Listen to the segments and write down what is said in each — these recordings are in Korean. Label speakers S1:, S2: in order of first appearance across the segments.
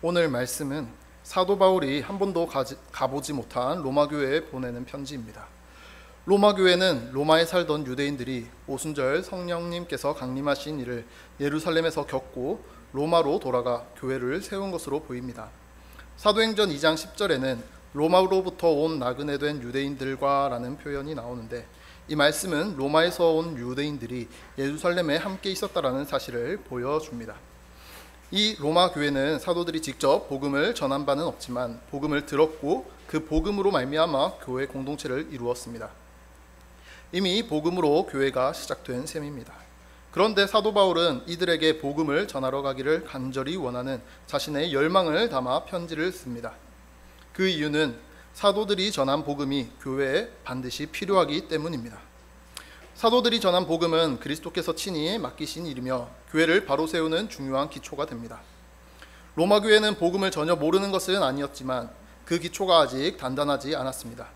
S1: 오늘 말씀은 사도 바울이 한 번도 가보지 못한 로마 교회에 보내는 편지입니다. 로마 교회는 로마에 살던 유대인들이 오순절 성령님께서 강림하신 일을 예루살렘에서 겪고 로마로 돌아가 교회를 세운 것으로 보입니다. 사도행전 2장 10절에는 로마로부터 온 나그네 된 유대인들과 라는 표현이 나오는데, 이 말씀은 로마에서 온 유대인들이 예루살렘에 함께 있었다라는 사실을 보여줍니다. 이 로마 교회는 사도들이 직접 복음을 전한 바는 없지만 복음을 들었고 그 복음으로 말미암아 교회 공동체를 이루었습니다. 이미 복음으로 교회가 시작된 셈입니다. 그런데 사도 바울은 이들에게 복음을 전하러 가기를 간절히 원하는 자신의 열망을 담아 편지를 씁니다. 그 이유는 사도들이 전한 복음이 교회에 반드시 필요하기 때문입니다. 사도들이 전한 복음은 그리스도께서 친히 맡기신 일이며 교회를 바로 세우는 중요한 기초가 됩니다. 로마 교회는 복음을 전혀 모르는 것은 아니었지만 그 기초가 아직 단단하지 않았습니다.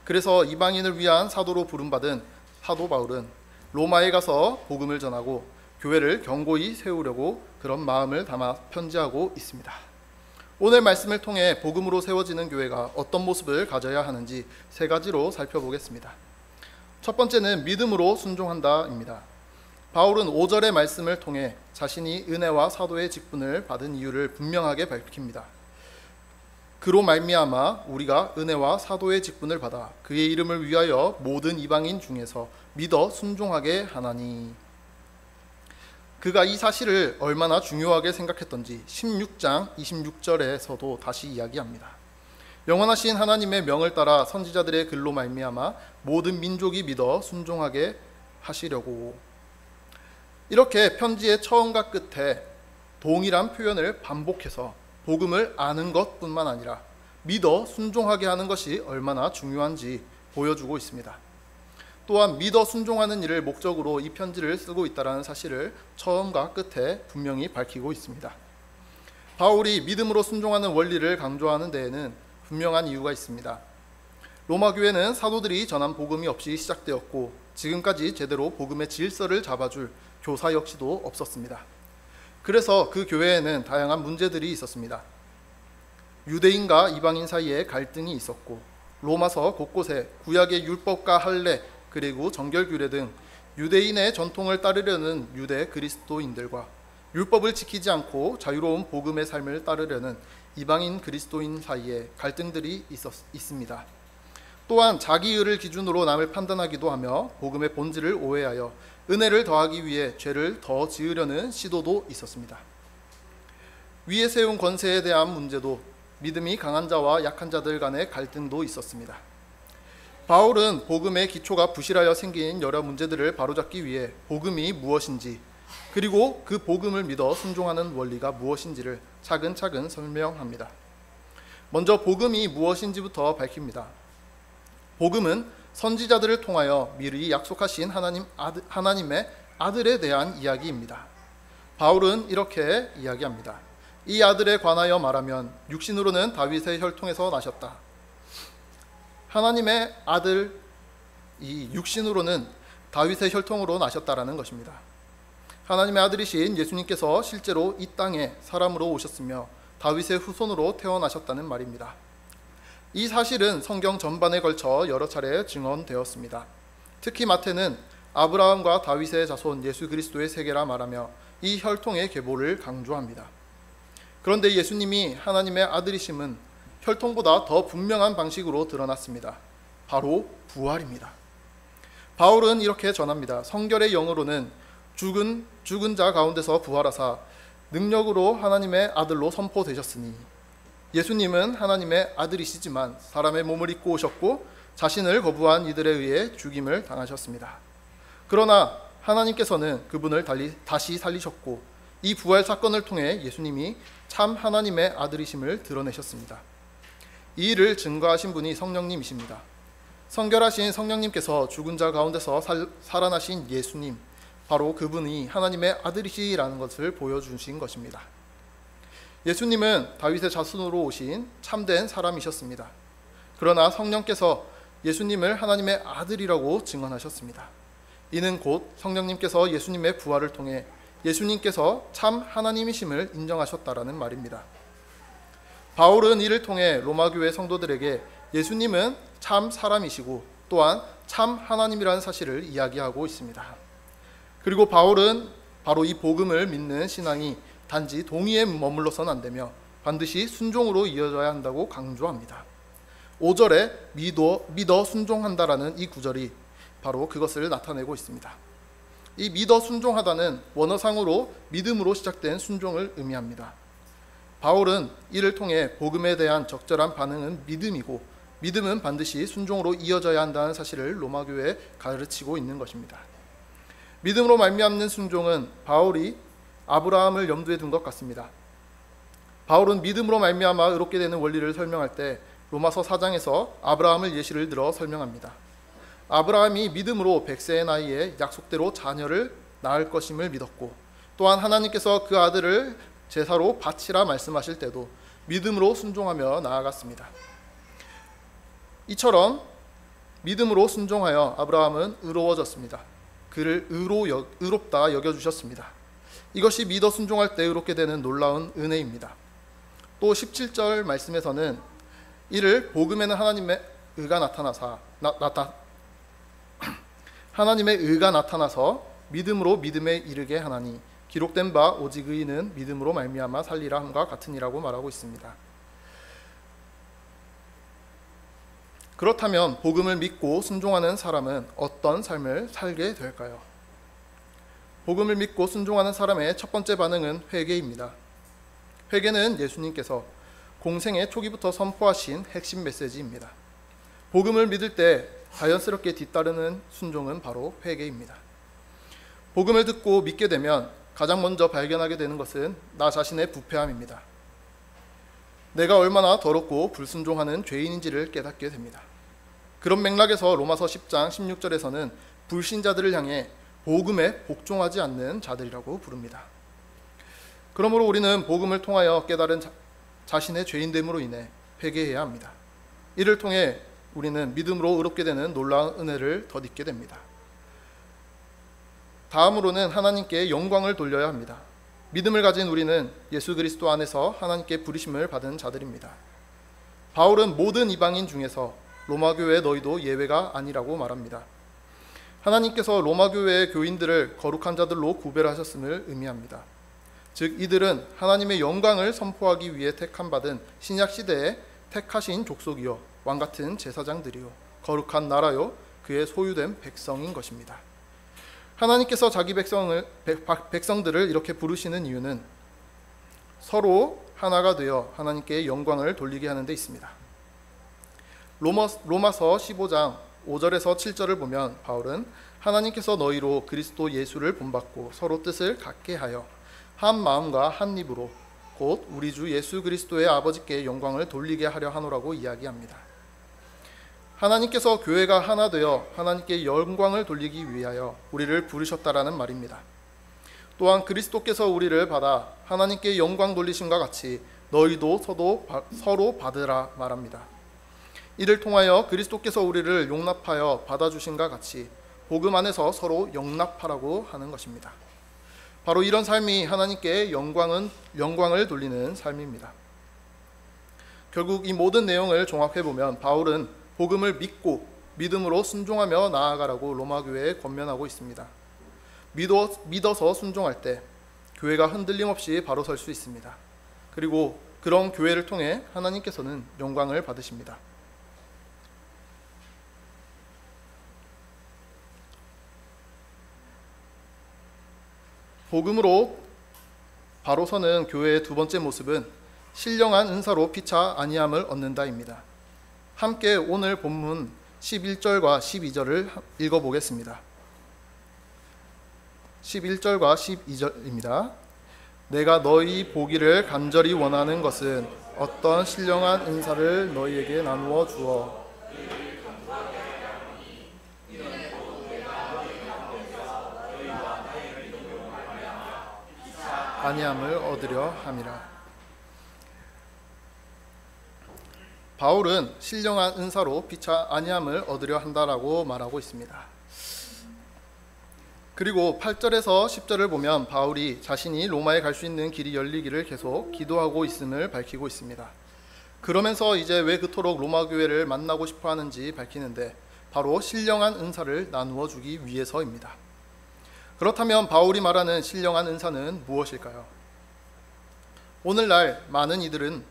S1: 그래서 이방인을 위한 사도로 부름받은 사도 바울은 로마에 가서 복음을 전하고 교회를 견고히 세우려고 그런 마음을 담아 편지하고 있습니다. 오늘 말씀을 통해 복음으로 세워지는 교회가 어떤 모습을 가져야 하는지 세 가지로 살펴보겠습니다. 첫 번째는 믿음으로 순종한다입니다. 바울은 5절의 말씀을 통해 자신이 은혜와 사도의 직분을 받은 이유를 분명하게 밝힙니다. 그로 말미암아 우리가 은혜와 사도의 직분을 받아 그의 이름을 위하여 모든 이방인 중에서 믿어 순종하게 하나니. 그가 이 사실을 얼마나 중요하게 생각했던지 16장 26절에서도 다시 이야기합니다. 영원하신 하나님의 명을 따라 선지자들의 글로 말미암아 모든 민족이 믿어 순종하게 하시려고. 이렇게 편지의 처음과 끝에 동일한 표현을 반복해서 복음을 아는 것뿐만 아니라 믿어 순종하게 하는 것이 얼마나 중요한지 보여주고 있습니다. 또한 믿어 순종하는 일을 목적으로 이 편지를 쓰고 있다는 사실을 처음과 끝에 분명히 밝히고 있습니다. 바울이 믿음으로 순종하는 원리를 강조하는 데에는 분명한 이유가 있습니다. 로마 교회는 사도들이 전한 복음이 없이 시작되었고 지금까지 제대로 복음의 질서를 잡아줄 교사 역시도 없었습니다. 그래서 그 교회에는 다양한 문제들이 있었습니다. 유대인과 이방인 사이에 갈등이 있었고 로마서 곳곳에 구약의 율법과 할례 그리고 정결규례 등 유대인의 전통을 따르려는 유대 그리스도인들과 율법을 지키지 않고 자유로운 복음의 삶을 따르려는 이방인 그리스도인 사이에 갈등들이 있습니다. 또한 자기 의를 기준으로 남을 판단하기도 하며 복음의 본질을 오해하여 은혜를 더하기 위해 죄를 더 지으려는 시도도 있었습니다. 위에 세운 권세에 대한 문제도 믿음이 강한 자와 약한 자들 간의 갈등도 있었습니다. 바울은 복음의 기초가 부실하여 생긴 여러 문제들을 바로잡기 위해 복음이 무엇인지 그리고 그 복음을 믿어 순종하는 원리가 무엇인지를 차근차근 설명합니다. 먼저 복음이 무엇인지부터 밝힙니다. 복음은 선지자들을 통하여 미리 약속하신 하나님의 아들에 대한 이야기입니다. 바울은 이렇게 이야기합니다. 이 아들에 관하여 말하면 육신으로는 다윗의 혈통에서 나셨다. 하나님의 아들, 이 육신으로는 다윗의 혈통으로 나셨다라는 것입니다. 하나님의 아들이신 예수님께서 실제로 이 땅에 사람으로 오셨으며 다윗의 후손으로 태어나셨다는 말입니다. 이 사실은 성경 전반에 걸쳐 여러 차례 증언되었습니다. 특히 마태는 아브라함과 다윗의 자손 예수 그리스도의 세계라 말하며 이 혈통의 계보를 강조합니다. 그런데 예수님이 하나님의 아들이심은 혈통보다 더 분명한 방식으로 드러났습니다. 바로 부활입니다. 바울은 이렇게 전합니다. 성결의 영으로는 죽은 자 가운데서 부활하사 능력으로 하나님의 아들로 선포되셨으니. 예수님은 하나님의 아들이시지만 사람의 몸을 입고 오셨고 자신을 거부한 이들에 의해 죽임을 당하셨습니다. 그러나 하나님께서는 그분을 다시 살리셨고 이 부활 사건을 통해 예수님이 참 하나님의 아들이심을 드러내셨습니다. 이 일을 증거하신 분이 성령님이십니다. 성결하신 성령님께서 죽은 자 가운데서 살아나신 예수님, 바로 그분이 하나님의 아들이시라는 것을 보여주신 것입니다. 예수님은 다윗의 자손으로 오신 참된 사람이셨습니다. 그러나 성령께서 예수님을 하나님의 아들이라고 증언하셨습니다. 이는 곧 성령님께서 예수님의 부활을 통해 예수님께서 참 하나님이심을 인정하셨다라는 말입니다. 바울은 이를 통해 로마 교회 성도들에게 예수님은 참 사람이시고 또한 참 하나님이라는 사실을 이야기하고 있습니다. 그리고 바울은 바로 이 복음을 믿는 신앙이 단지 동의에 머물러서는 안 되며 반드시 순종으로 이어져야 한다고 강조합니다. 5절에 믿어 순종한다라는 이 구절이 바로 그것을 나타내고 있습니다. 이 믿어 순종하다는 원어상으로 믿음으로 시작된 순종을 의미합니다. 바울은 이를 통해 복음에 대한 적절한 반응은 믿음이고 믿음은 반드시 순종으로 이어져야 한다는 사실을 로마 교회에 가르치고 있는 것입니다. 믿음으로 말미암는 순종은 바울이 아브라함을 염두에 둔 것 같습니다. 바울은 믿음으로 말미암아 의롭게 되는 원리를 설명할 때 로마서 4장에서 아브라함을 예시를 들어 설명합니다. 아브라함이 믿음으로 100세의 나이에 약속대로 자녀를 낳을 것임을 믿었고 또한 하나님께서 그 아들을 제사로 바치라 말씀하실 때도 믿음으로 순종하며 나아갔습니다. 이처럼 믿음으로 순종하여 아브라함은 의로워졌습니다. 그를 의롭다 여겨주셨습니다. 이것이 믿어 순종할 때 의롭게 되는 놀라운 은혜입니다. 또 17절 말씀에서는 이를 복음에는 하나님의 의가 나타나서 믿음으로 믿음에 이르게 하나니 기록된 바 오직 의인은 믿음으로 말미암아 살리라 함과 같으니라고 말하고 있습니다. 그렇다면 복음을 믿고 순종하는 사람은 어떤 삶을 살게 될까요? 복음을 믿고 순종하는 사람의 첫 번째 반응은 회개입니다. 회개는 예수님께서 공생의 초기부터 선포하신 핵심 메시지입니다. 복음을 믿을 때 자연스럽게 뒤따르는 순종은 바로 회개입니다. 복음을 듣고 믿게 되면 가장 먼저 발견하게 되는 것은 나 자신의 부패함입니다. 내가 얼마나 더럽고 불순종하는 죄인인지를 깨닫게 됩니다. 그런 맥락에서 로마서 10장 16절에서는 불신자들을 향해 복음에 복종하지 않는 자들이라고 부릅니다. 그러므로 우리는 복음을 통하여 깨달은 자신의 죄인됨으로 인해 회개해야 합니다. 이를 통해 우리는 믿음으로 의롭게 되는 놀라운 은혜를 덧입게 됩니다. 다음으로는 하나님께 영광을 돌려야 합니다. 믿음을 가진 우리는 예수 그리스도 안에서 하나님께 부르심을 받은 자들입니다. 바울은 모든 이방인 중에서 로마 교회의 너희도 예외가 아니라고 말합니다. 하나님께서 로마 교회의 교인들을 거룩한 자들로 구별하셨음을 의미합니다. 즉 이들은 하나님의 영광을 선포하기 위해 택함받은 신약 시대에 택하신 족속이요 왕같은 제사장들이요 거룩한 나라요 그의 소유된 백성인 것입니다. 하나님께서 자기 백성들을 이렇게 부르시는 이유는 서로 하나가 되어 하나님께 영광을 돌리게 하는 데 있습니다. 로마서 15장 5절에서 7절을 보면 바울은 하나님께서 너희로 그리스도 예수를 본받고 서로 뜻을 같게 하여 한 마음과 한 입으로 곧 우리 주 예수 그리스도의 아버지께 영광을 돌리게 하려 하노라고 이야기합니다. 하나님께서 교회가 하나 되어 하나님께 영광을 돌리기 위하여 우리를 부르셨다라는 말입니다. 또한 그리스도께서 우리를 받아 하나님께 영광 돌리심과 같이 너희도 서로 받으라 말합니다. 이를 통하여 그리스도께서 우리를 용납하여 받아주심과 같이 복음 안에서 서로 영납하라고 하는 것입니다. 바로 이런 삶이 하나님께 영광을 돌리는 삶입니다. 결국 이 모든 내용을 종합해보면 바울은 복음을 믿고 믿음으로 순종하며 나아가라고 로마 교회에 권면하고 있습니다. 믿어서 순종할 때 교회가 흔들림 없이 바로 설 수 있습니다. 그리고 그런 교회를 통해 하나님께서는 영광을 받으십니다. 복음으로 바로 서는 교회의 두 번째 모습은 신령한 은사로 피차 아니함을 얻는다입니다. 함께 오늘 본문 11절과 12절을 읽어보겠습니다. 11절과 12절입니다. 내가 너희 보기를 간절히 원하는 것은 어떤 신령한 은사를 너희에게 나누어 주어 아니함을 얻으려 함이라. 바울은 신령한 은사로 피차 아니함을 얻으려 한다라고 말하고 있습니다. 그리고 8절에서 10절을 보면 바울이 자신이 로마에 갈 수 있는 길이 열리기를 계속 기도하고 있음을 밝히고 있습니다. 그러면서 이제 왜 그토록 로마 교회를 만나고 싶어 하는지 밝히는데 바로 신령한 은사를 나누어 주기 위해서입니다. 그렇다면 바울이 말하는 신령한 은사는 무엇일까요? 오늘날 많은 이들은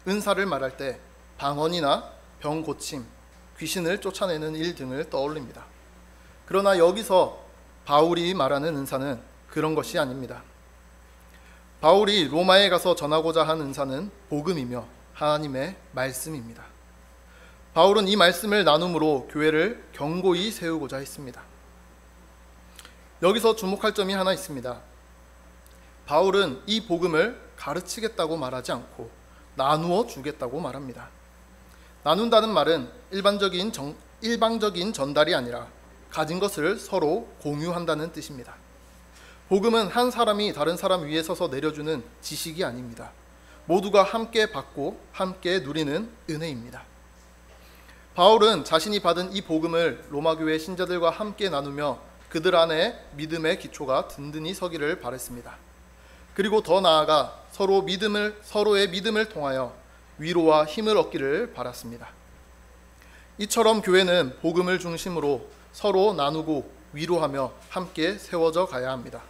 S1: 은사를 말할 때 방언이나 병 고침, 귀신을 쫓아내는 일 등을 떠올립니다. 그러나 여기서 바울이 말하는 은사는 그런 것이 아닙니다. 바울이 로마에 가서 전하고자 한 은사는 복음이며 하나님의 말씀입니다. 바울은 이 말씀을 나눔으로 교회를 견고히 세우고자 했습니다. 여기서 주목할 점이 하나 있습니다. 바울은 이 복음을 가르치겠다고 말하지 않고 나누어 주겠다고 말합니다. 나눈다는 말은 일방적인 전달이 아니라 가진 것을 서로 공유한다는 뜻입니다. 복음은 한 사람이 다른 사람 위에 서서 내려주는 지식이 아닙니다. 모두가 함께 받고 함께 누리는 은혜입니다. 바울은 자신이 받은 이 복음을 로마 교회 신자들과 함께 나누며 그들 안에 믿음의 기초가 든든히 서기를 바랬습니다. 그리고 더 나아가 서로의 믿음을 통하여 위로와 힘을 얻기를 바랐습니다. 이처럼 교회는 복음을 중심으로 서로 나누고 위로하며 함께 세워져 가야 합니다.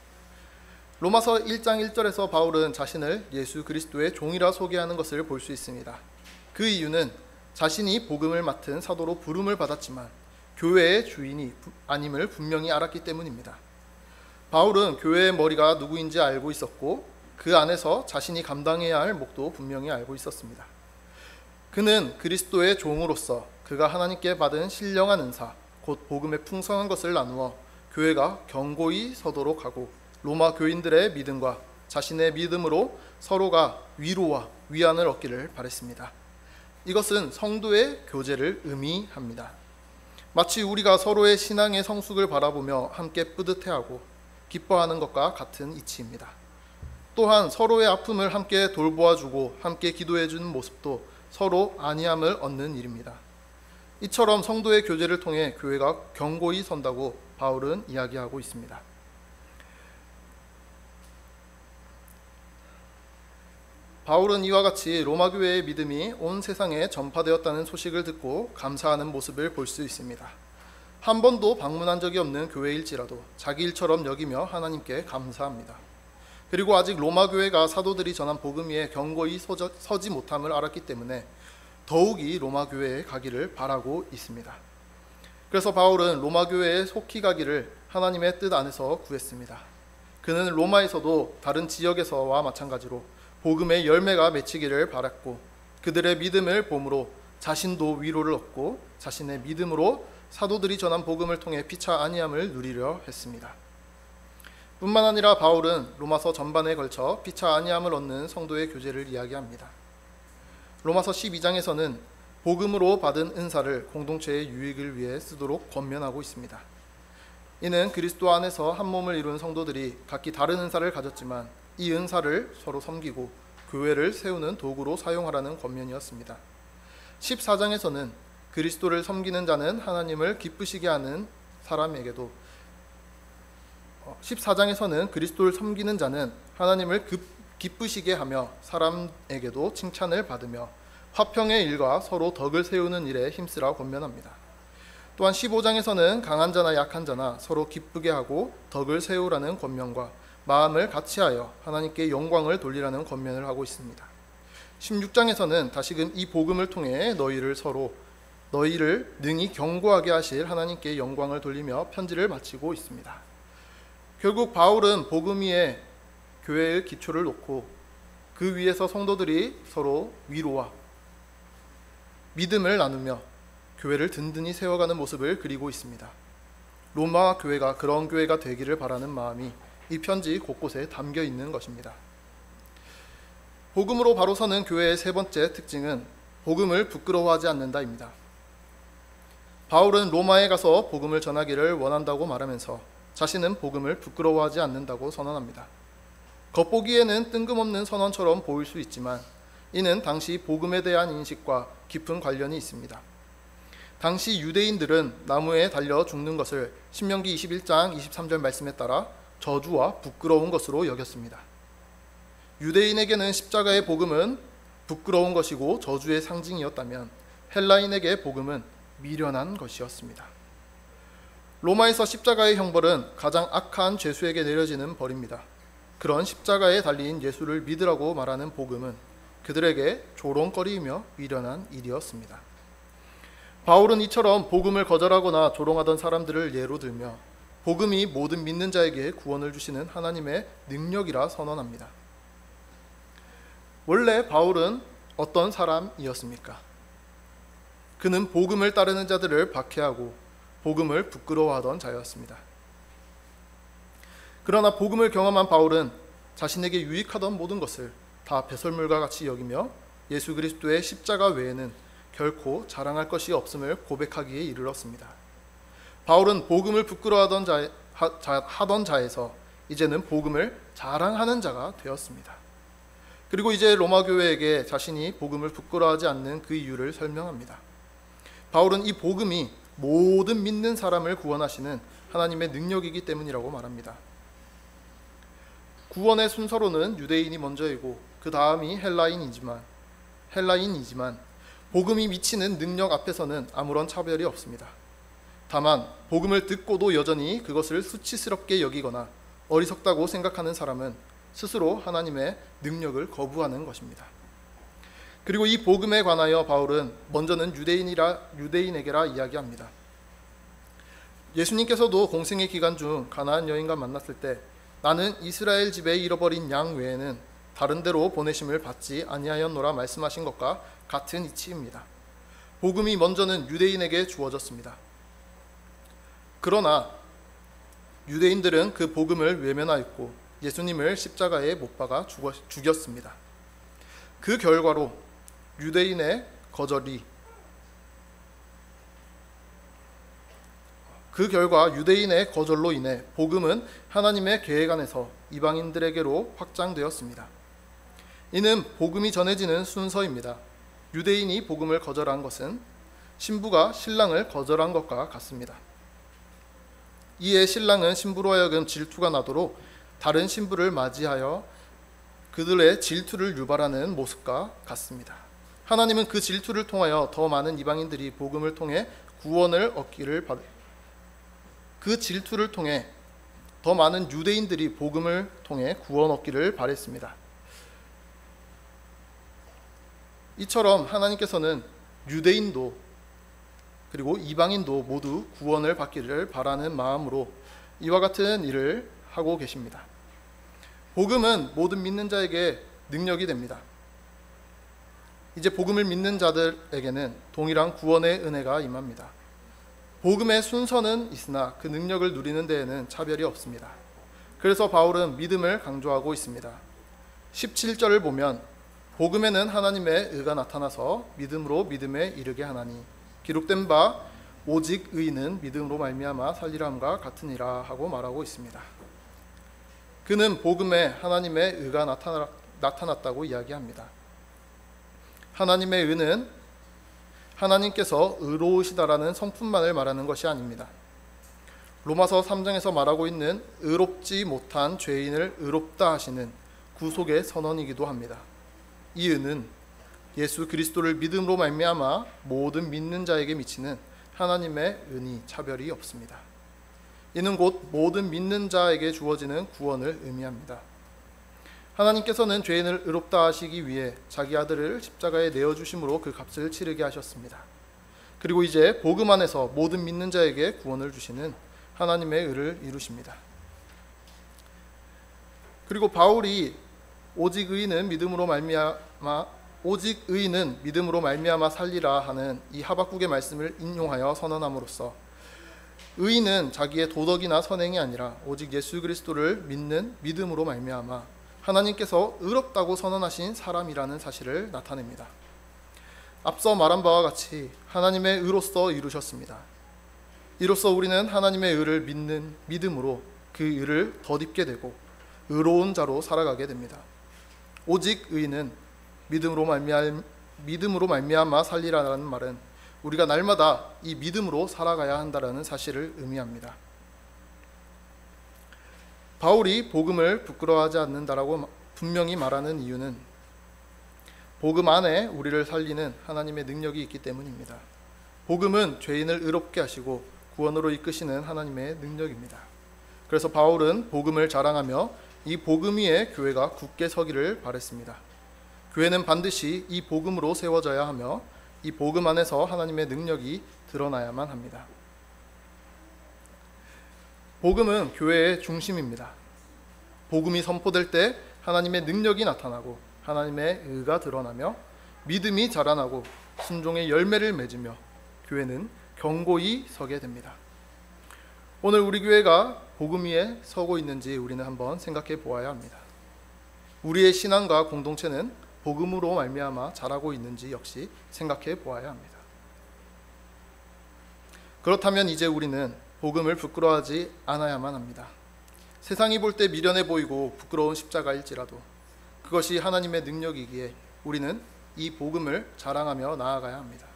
S1: 로마서 1장 1절에서 바울은 자신을 예수 그리스도의 종이라 소개하는 것을 볼 수 있습니다. 그 이유는 자신이 복음을 맡은 사도로 부름을 받았지만 교회의 주인이 아님을 분명히 알았기 때문입니다. 바울은 교회의 머리가 누구인지 알고 있었고 그 안에서 자신이 감당해야 할 몫도 분명히 알고 있었습니다. 그는 그리스도의 종으로서 그가 하나님께 받은 신령한 은사, 곧 복음의 풍성한 것을 나누어 교회가 견고히 서도록 하고 로마 교인들의 믿음과 자신의 믿음으로 서로가 위로와 위안을 얻기를 바랬습니다. 이것은 성도의 교제를 의미합니다. 마치 우리가 서로의 신앙의 성숙을 바라보며 함께 뿌듯해하고 기뻐하는 것과 같은 이치입니다. 또한 서로의 아픔을 함께 돌보아주고 함께 기도해주는 모습도 서로 안위함을 얻는 일입니다. 이처럼 성도의 교제를 통해 교회가 견고히 선다고 바울은 이야기하고 있습니다. 바울은 이와 같이 로마 교회의 믿음이 온 세상에 전파되었다는 소식을 듣고 감사하는 모습을 볼 수 있습니다. 한 번도 방문한 적이 없는 교회일지라도 자기 일처럼 여기며 하나님께 감사합니다. 그리고 아직 로마 교회가 사도들이 전한 복음 위에 견고히 서지 못함을 알았기 때문에 더욱이 로마 교회에 가기를 바라고 있습니다. 그래서 바울은 로마 교회에 속히 가기를 하나님의 뜻 안에서 구했습니다. 그는 로마에서도 다른 지역에서와 마찬가지로 복음의 열매가 맺히기를 바랐고 그들의 믿음을 봄으로 자신도 위로를 얻고 자신의 믿음으로 사도들이 전한 복음을 통해 피차 안위함을 누리려 했습니다. 뿐만 아니라 바울은 로마서 전반에 걸쳐 피차 안위함을 얻는 성도의 교제를 이야기합니다. 로마서 12장에서는 복음으로 받은 은사를 공동체의 유익을 위해 쓰도록 권면하고 있습니다. 이는 그리스도 안에서 한 몸을 이룬 성도들이 각기 다른 은사를 가졌지만 이 은사를 서로 섬기고 교회를 세우는 도구로 사용하라는 권면이었습니다. 14장에서는 그리스도를 섬기는 자는 하나님을 기쁘시게 하는 사람에게도 14장에서는 그리스도를 섬기는 자는 하나님을 기쁘시게 하며 사람에게도 칭찬을 받으며 화평의 일과 서로 덕을 세우는 일에 힘쓰라 권면합니다. 또한 15장에서는 강한 자나 약한 자나 서로 기쁘게 하고 덕을 세우라는 권면과 마음을 같이하여 하나님께 영광을 돌리라는 권면을 하고 있습니다. 16장에서는 다시금 이 복음을 통해 너희를 능히 견고하게 하실 하나님께 영광을 돌리며 편지를 마치고 있습니다. 결국 바울은 복음 위에 교회의 기초를 놓고 그 위에서 성도들이 서로 위로와 믿음을 나누며 교회를 든든히 세워가는 모습을 그리고 있습니다. 로마 교회가 그런 교회가 되기를 바라는 마음이 이 편지 곳곳에 담겨 있는 것입니다. 복음으로 바로 서는 교회의 세 번째 특징은 복음을 부끄러워하지 않는다입니다. 바울은 로마에 가서 복음을 전하기를 원한다고 말하면서 자신은 복음을 부끄러워하지 않는다고 선언합니다. 겉보기에는 뜬금없는 선언처럼 보일 수 있지만 이는 당시 복음에 대한 인식과 깊은 관련이 있습니다. 당시 유대인들은 나무에 달려 죽는 것을 신명기 21장 23절 말씀에 따라 저주와 부끄러운 것으로 여겼습니다. 유대인에게는 십자가의 복음은 부끄러운 것이고 저주의 상징이었다면 헬라인에게 복음은 미련한 것이었습니다. 로마에서 십자가의 형벌은 가장 악한 죄수에게 내려지는 벌입니다. 그런 십자가에 달린 예수를 믿으라고 말하는 복음은 그들에게 조롱거리이며 미련한 일이었습니다. 바울은 이처럼 복음을 거절하거나 조롱하던 사람들을 예로 들며 복음이 모든 믿는 자에게 구원을 주시는 하나님의 능력이라 선언합니다. 원래 바울은 어떤 사람이었습니까? 그는 복음을 따르는 자들을 박해하고 복음을 부끄러워하던 자였습니다. 그러나 복음을 경험한 바울은 자신에게 유익하던 모든 것을 다 배설물과 같이 여기며 예수 그리스도의 십자가 외에는 결코 자랑할 것이 없음을 고백하기에 이르렀습니다. 바울은 복음을 부끄러워하던 하던 자에서 이제는 복음을 자랑하는 자가 되었습니다. 그리고 이제 로마 교회에게 자신이 복음을 부끄러워하지 않는 그 이유를 설명합니다. 바울은 이 복음이 모든 믿는 사람을 구원하시는 하나님의 능력이기 때문이라고 말합니다. 구원의 순서로는 유대인이 먼저이고 그 다음이 헬라인이지만 복음이 미치는 능력 앞에서는 아무런 차별이 없습니다. 다만 복음을 듣고도 여전히 그것을 수치스럽게 여기거나 어리석다고 생각하는 사람은 스스로 하나님의 능력을 거부하는 것입니다. 그리고 이 복음에 관하여 바울은 먼저는 유대인에게라 이야기합니다. 예수님께서도 공생의 기간 중 가나안 여인과 만났을 때 나는 이스라엘 집에 잃어버린 양 외에는 다른 데로 보내심을 받지 아니하였노라 말씀하신 것과 같은 이치입니다. 복음이 먼저는 유대인에게 주어졌습니다. 그러나 유대인들은 그 복음을 외면하였고 예수님을 십자가에 못 박아 죽였습니다. 그 결과로 유대인의 거절로 인해 복음은 하나님의 계획 안에서 이방인들에게로 확장되었습니다. 이는 복음이 전해지는 순서입니다. 유대인이 복음을 거절한 것은 신부가 신랑을 거절한 것과 같습니다. 이에 신랑은 신부로 하여금 질투가 나도록 다른 신부를 맞이하여 그들의 질투를 유발하는 모습과 같습니다. 하나님은 그 질투를 통하여 더 많은 이방인들이 복음을 통해 구원을 얻기를 그 질투를 통해 더 많은 유대인들이 복음을 통해 구원 얻기를 바랬습니다. 이처럼 하나님께서는 유대인도 그리고 이방인도 모두 구원을 받기를 바라는 마음으로 이와 같은 일을 하고 계십니다. 복음은 모든 믿는 자에게 능력이 됩니다. 이제 복음을 믿는 자들에게는 동일한 구원의 은혜가 임합니다. 복음의 순서는 있으나 그 능력을 누리는 데에는 차별이 없습니다. 그래서 바울은 믿음을 강조하고 있습니다. 17절을 보면 복음에는 하나님의 의가 나타나서 믿음으로 믿음에 이르게 하나니 기록된 바 오직 의인은 믿음으로 말미암아 살리라 함과 같으니라 하고 말하고 있습니다. 그는 복음에 하나님의 의가 나타났다고 이야기합니다. 하나님의 의는 하나님께서 의로우시다라는 성품만을 말하는 것이 아닙니다. 로마서 3장에서 말하고 있는 의롭지 못한 죄인을 의롭다 하시는 구속의 선언이기도 합니다. 이 의는 예수 그리스도를 믿음으로 말미암아 모든 믿는 자에게 미치는 하나님의 은이 차별이 없습니다. 이는 곧 모든 믿는 자에게 주어지는 구원을 의미합니다. 하나님께서는 죄인을 의롭다 하시기 위해 자기 아들을 십자가에 내어주심으로 그 값을 치르게 하셨습니다. 그리고 이제 복음 안에서 모든 믿는 자에게 구원을 주시는 하나님의 의를 이루십니다. 그리고 바울이 오직 의인은 믿음으로 말미암아 살리라 하는 이 하박국의 말씀을 인용하여 선언함으로써 의인은 자기의 도덕이나 선행이 아니라 오직 예수 그리스도를 믿는 믿음으로 말미암아 하나님께서 의롭다고 선언하신 사람이라는 사실을 나타냅니다. 앞서 말한 바와 같이 하나님의 의로서 이루셨습니다. 이로써 우리는 하나님의 의를 믿는 믿음으로 그 의를 덧입게 되고 의로운 자로 살아가게 됩니다. 오직 의인은 믿음으로 말미암아 살리라는 말은 우리가 날마다 이 믿음으로 살아가야 한다는 사실을 의미합니다. 바울이 복음을 부끄러워하지 않는다라고 분명히 말하는 이유는 복음 안에 우리를 살리는 하나님의 능력이 있기 때문입니다. 복음은 죄인을 의롭게 하시고 구원으로 이끄시는 하나님의 능력입니다. 그래서 바울은 복음을 자랑하며 이 복음 위에 교회가 굳게 서기를 바랬습니다. 교회는 반드시 이 복음으로 세워져야 하며 이 복음 안에서 하나님의 능력이 드러나야만 합니다. 복음은 교회의 중심입니다. 복음이 선포될 때 하나님의 능력이 나타나고 하나님의 의가 드러나며 믿음이 자라나고 순종의 열매를 맺으며 교회는 견고히 서게 됩니다. 오늘 우리 교회가 복음 위에 서고 있는지 우리는 한번 생각해 보아야 합니다. 우리의 신앙과 공동체는 복음으로 말미암아 자라고 있는지 역시 생각해 보아야 합니다. 그렇다면 이제 우리는 복음을 부끄러워하지 않아야만 합니다. 세상이 볼 때 미련해 보이고 부끄러운 십자가일지라도 그것이 하나님의 능력이기에 우리는 이 복음을 자랑하며 나아가야 합니다.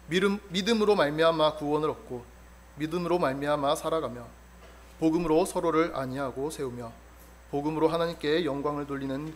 S1: 믿음으로 말미암아 구원을 얻고 믿음으로 말미암아 살아가며 복음으로 서로를 안위하고 세우며 복음으로 하나님께 영광을 돌리는